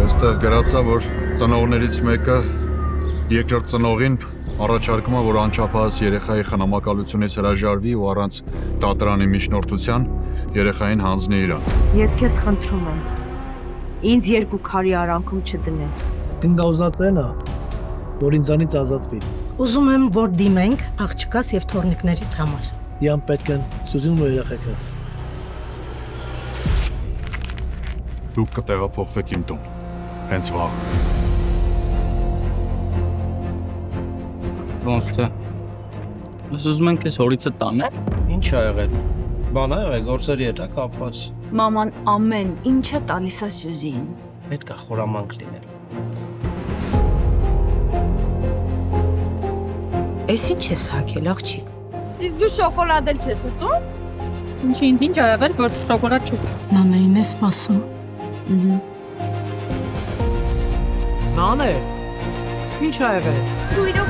Այստեղ գրածա, որ ծնողներից մեկը երկրորդ ծնողին առաջարկում է, որ անչափահաս երեխայի խնամակալությունից հրաժարվի ու առանց դատարանի միջնորդության երեխային հանձնի իրան։ Ես քեզ խնդրում եմ, ինձ երկու քարի արանքում չդնես։ Տնգաուզածենը, որ ինձանից ազատվի։ Ուզում եմ, որ դիմենք աղջկաս եւ թորնիկներիս համար։ Իան պետք են Սուզին ու երեխեքը։ Դուք կտեղափոխվեք իմ տուն, հենց վաղ։ Ոնց թե։ Ես ուզում եմ քեզ հորիցը տանել։ Ինչ ա եղել։ Բան ա եղել, գործերի հետ ա կապված։ Մաման ամեն ինչը տալիս է Սյուզիին։ Պետք է խորամանկ լինել։ Էս ինչ ես հագել, աղջիկ։ Իսկ դու շոկոլադ էլ չես ուտում։ Ինչ ա եղել, որ շոկոլադ չուտում։ Նանային է սպասում։ Նանե, ինչ ա եղել։ Դու իր